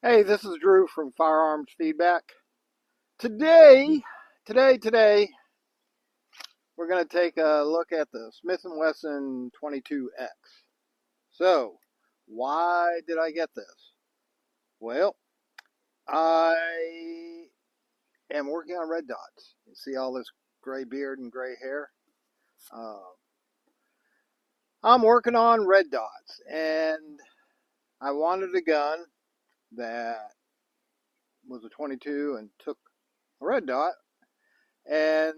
Hey, this is Drew from Firearms Feedback. Today, we're going to take a look at the Smith & Wesson 22X. So, why did I get this? Well, I am working on red dots. You see all this gray beard and gray hair? Uh, I'm working on red dots, and I wanted a gun that was a 22 and took a red dot and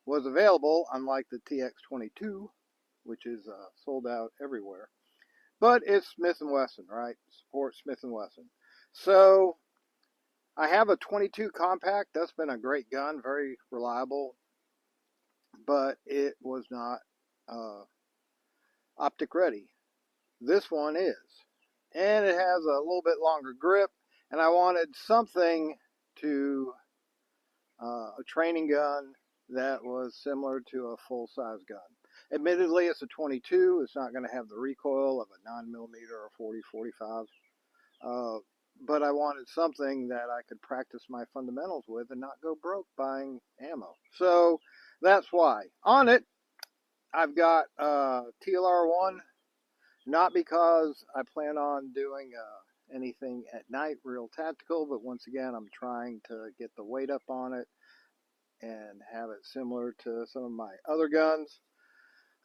was available, unlike the TX22, which is sold out everywhere. But it's Smith & Wesson, right? Support Smith & Wesson. So I have a 22 compact. That's been a great gun, very reliable, but it was not optic ready. This one is. And it has a little bit longer grip, and I wanted something to a training gun that was similar to a full-size gun. Admittedly, it's a 22. It's not going to have the recoil of a 9mm or 40-45. But I wanted something that I could practice my fundamentals with and not go broke buying ammo. So that's why. On it, I've got TLR1, not because I plan on doing anything at night real tactical, but once again, I'm trying to get the weight up on it and have it similar to some of my other guns.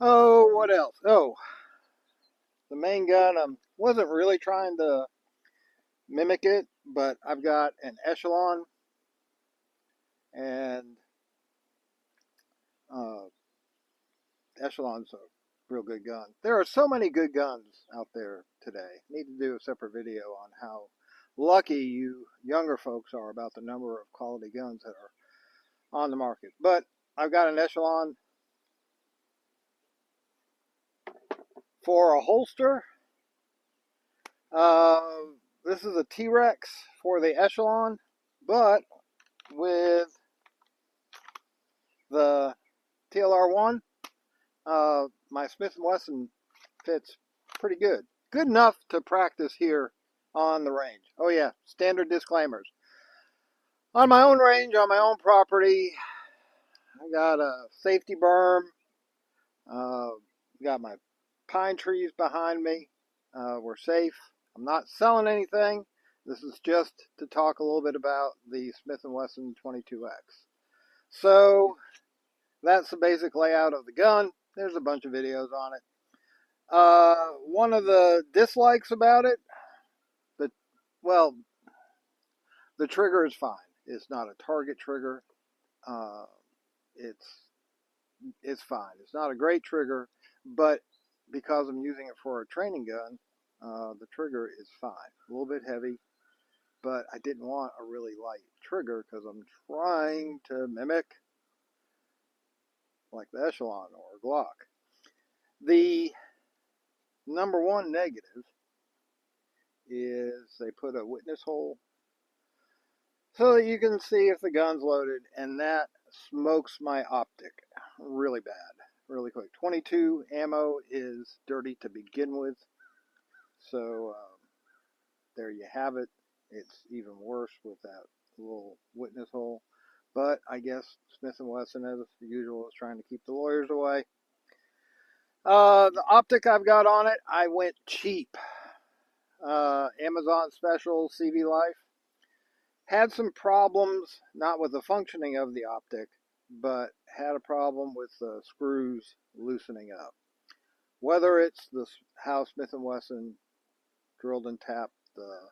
Oh, what else? Oh, the main gun, I wasn't really trying to mimic it, but I've got an Echelon, and uh, Echelon's a real good gun. There are so many good guns out there today. Need to do a separate video on how lucky you younger folks are about the number of quality guns that are on the market. But I've got an Echelon. For a holster, uh, this is a T-Rex for the Echelon, but with the TLR1, my Smith & Wesson fits pretty good. Good enough to practice here on the range. Oh yeah, standard disclaimers. On my own range, on my own property, I got a safety berm. Uh, got my pine trees behind me. We're safe. I'm not selling anything. This is just to talk a little bit about the Smith & Wesson 22X. So that's the basic layout of the gun. There's a bunch of videos on it. One of the dislikes about it, the well, the trigger is fine. It's not a target trigger. Uh, it's it's fine. It's not a great trigger, but because I'm using it for a training gun, the trigger is fine. A little bit heavy, but I didn't want a really light trigger because I'm trying to mimic like the Echelon or Glock. The number one negative is they put a witness hole so that you can see if the gun's loaded, and that smokes my optic really bad, really quick. 22 ammo is dirty to begin with, so there you have it. It's even worse with that little witness hole. But I guess Smith & Wesson, as usual, is trying to keep the lawyers away. The optic I've got on it, I went cheap. Amazon special, CV Life. Had some problems, not with the functioning of the optic, but had a problem with the screws loosening up. Whether it's how Smith & Wesson drilled and tapped the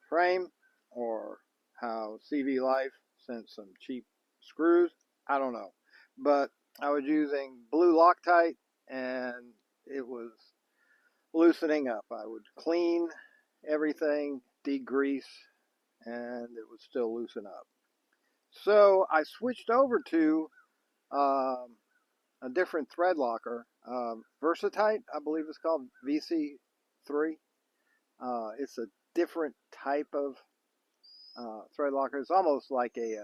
frame, or how CV Life sent some cheap screws, I don't know. But I was using blue Loctite, and it was loosening up. I would clean everything, degrease, and it would still loosen up. So I switched over to a different thread locker, Versatite, I believe it's called, VC3. It's a different type of thread locker. It's almost like a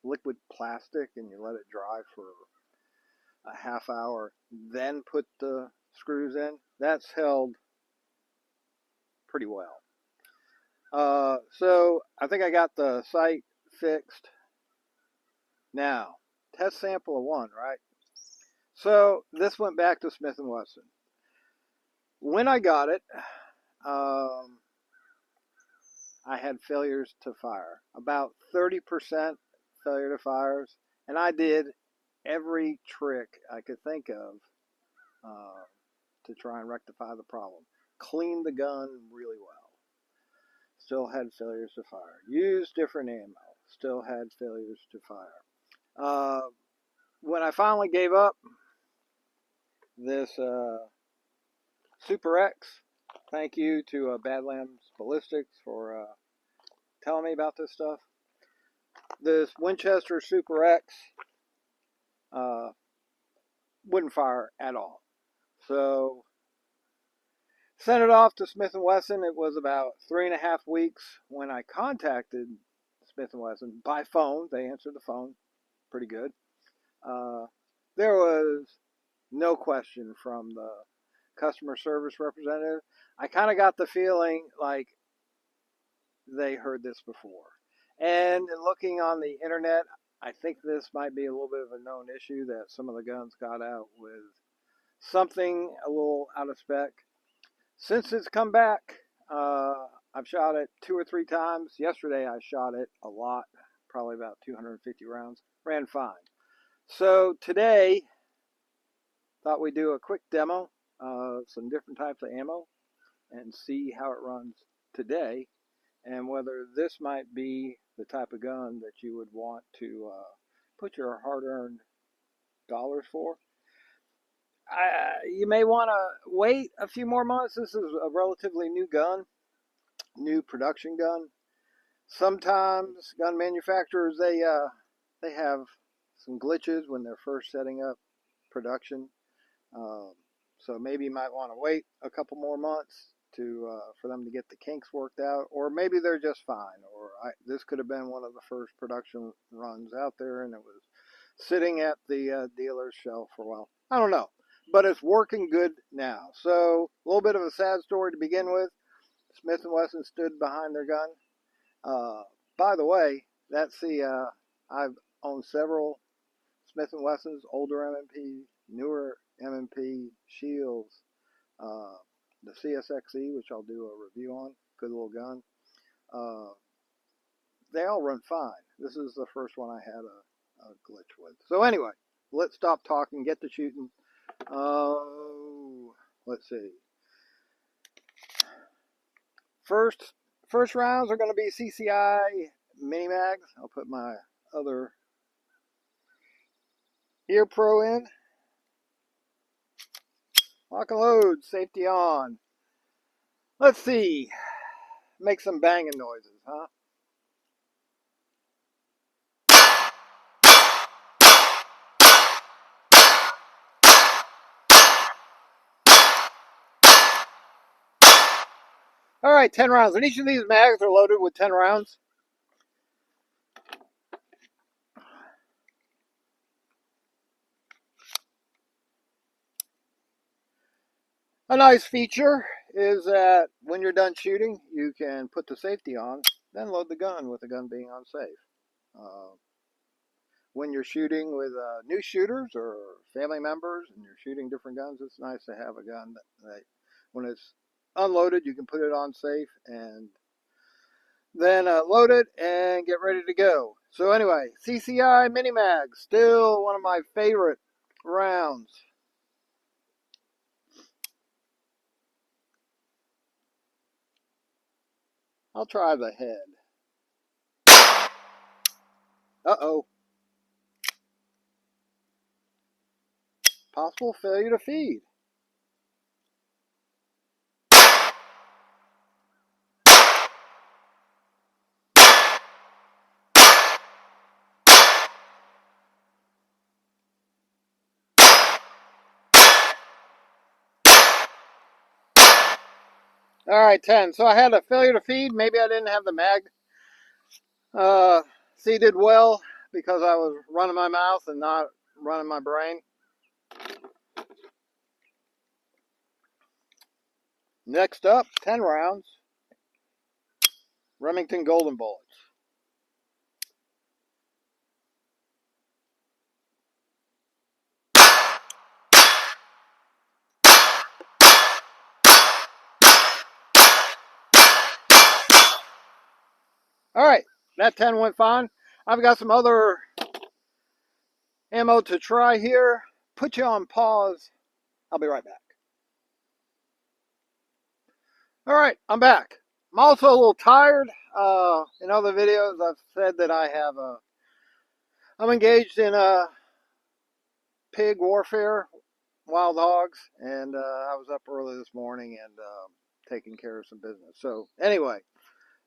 liquid plastic, and you let it dry for a half hour, then put the screws in. That's held pretty well. So I think I got the sight fixed. Now, test sample of one, right? So this went back to Smith & Wesson. When I got it, um, I had failures to fire. About 30% failure to fires. And I did every trick I could think of uh, to try and rectify the problem. Cleaned the gun really well. Still had failures to fire. Used different ammo. Still had failures to fire. When I finally gave up, this Super X, thank you to Badlands Ballistics for telling me about this stuff. This Winchester Super X uh, wouldn't fire at all. So sent it off to Smith & Wesson. It was about 3.5 weeks when I contacted Smith & Wesson by phone. They answered the phone pretty good. There was no question from the customer service representative. I kind of got the feeling like they heard this before. And looking on the internet, I think this might be a little bit of a known issue that some of the guns got out with something a little out of spec. Since it's come back, I've shot it 2 or 3 times. Yesterday I shot it a lot, probably about 250 rounds. Ran fine. So today, thought we'd do a quick demo of some different types of ammo and see how it runs today, and whether this might be the type of gun that you would want to put your hard-earned dollars for. You may want to wait a few more months. This is a relatively new gun, new production gun. Sometimes gun manufacturers, they have some glitches when they're first setting up production. So maybe you might want to wait a couple more months to for them to get the kinks worked out, or maybe they're just fine. Or this could have been one of the first production runs out there, and it was sitting at the dealer's shelf for a while. I don't know, but it's working good now. So a little bit of a sad story to begin with. Smith & Wesson stood behind their gun. By the way, that's I've owned several Smith & Wessons, older M&P, newer M&P, Shields, the CSXE, which I'll do a review on, good little gun. They all run fine. This is the first one I had a glitch with. So anyway, let's stop talking, get to shooting. Let's see. First rounds are going to be CCI mini mags. I'll put my other ear pro in. Lock and load, safety on. Let's see. Make some banging noises, huh? All right, 10 rounds. And each of these mags are loaded with 10 rounds. A nice feature is that when you're done shooting, you can put the safety on, then load the gun with the gun being on safe. When you're shooting with new shooters or family members and you're shooting different guns, it's nice to have a gun that when it's unloaded, you can put it on safe and then load it and get ready to go. So anyway, CCI Mini Mag, still one of my favorite rounds. I'll try the head. Uh-oh. Possible failure to feed. All right, 10. So I had a failure to feed. Maybe I didn't have the mag seated well because I was running my mouth and not running my brain. Next up, 10 rounds. Remington Golden Bullets. All right, that 10 went fine. I've got some other ammo to try here. Put you on pause. I'll be right back. All right, I'm back. I'm also a little tired. In other videos, I've said that I'm engaged in pig warfare, wild hogs, and I was up early this morning and taking care of some business. So anyway,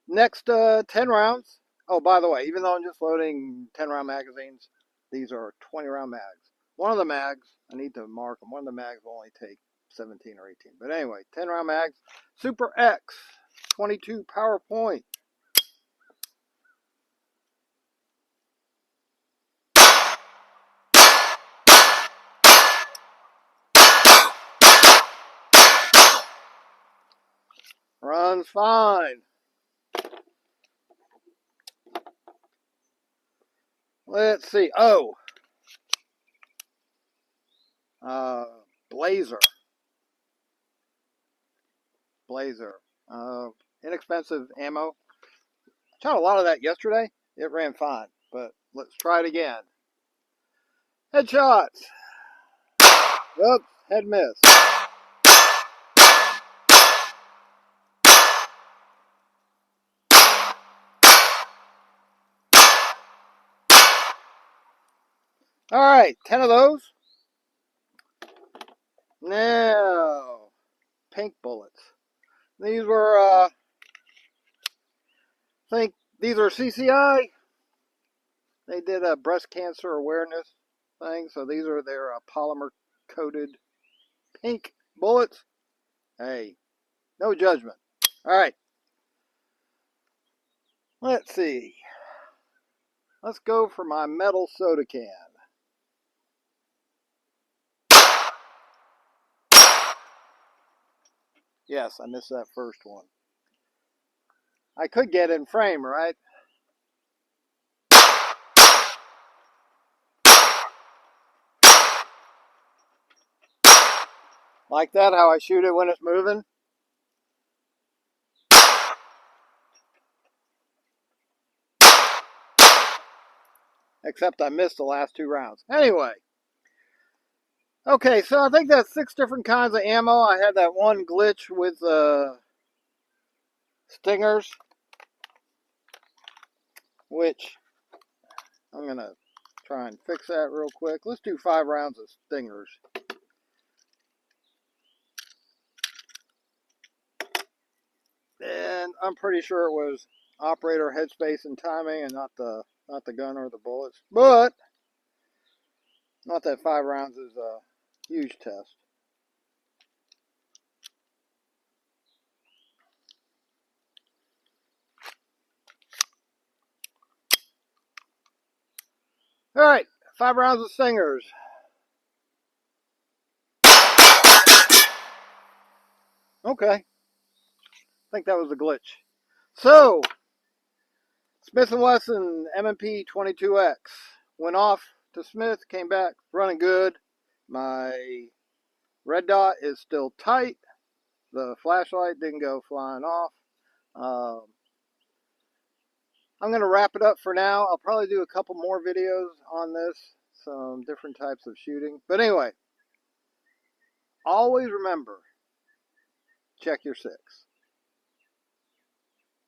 next 10 rounds. Oh, by the way, even though I'm just loading 10-round magazines, these are 20-round mags. One of the mags, I need to mark them. One of the mags will only take 17 or 18. But anyway, 10-round mags. Super X, 22 PowerPoint. Runs fine. Let's see. Oh, Blazer. Blazer. Inexpensive ammo. Shot a lot of that yesterday. It ran fine, but let's try it again. Headshots. Oops, head miss. All right, 10 of those. Now, pink bullets. These were, I think these are CCI. They did a breast cancer awareness thing, so these are their polymer coated pink bullets. Hey, no judgment. All right, let's see. Let's go for my metal soda can. Yes, I missed that first one. I could get in frame, right? Like that, how I shoot it when it's moving? Except I missed the last 2 rounds. Anyway. Okay, so I think that's 6 different kinds of ammo. I had that one glitch with stingers, which I'm going to try and fix that real quick. Let's do 5 rounds of stingers. And I'm pretty sure it was operator headspace and timing and not the gun or the bullets. But not that 5 rounds is a huge test. All right, 5 rounds of stingers. Okay, I think that was a glitch. So, Smith & Wesson M&P 22X went off to Smith, came back running good. My red dot is still tight. The flashlight didn't go flying off. I'm going to wrap it up for now. I'll probably do a couple more videos on this, some different types of shooting. But anyway, always remember, check your 6.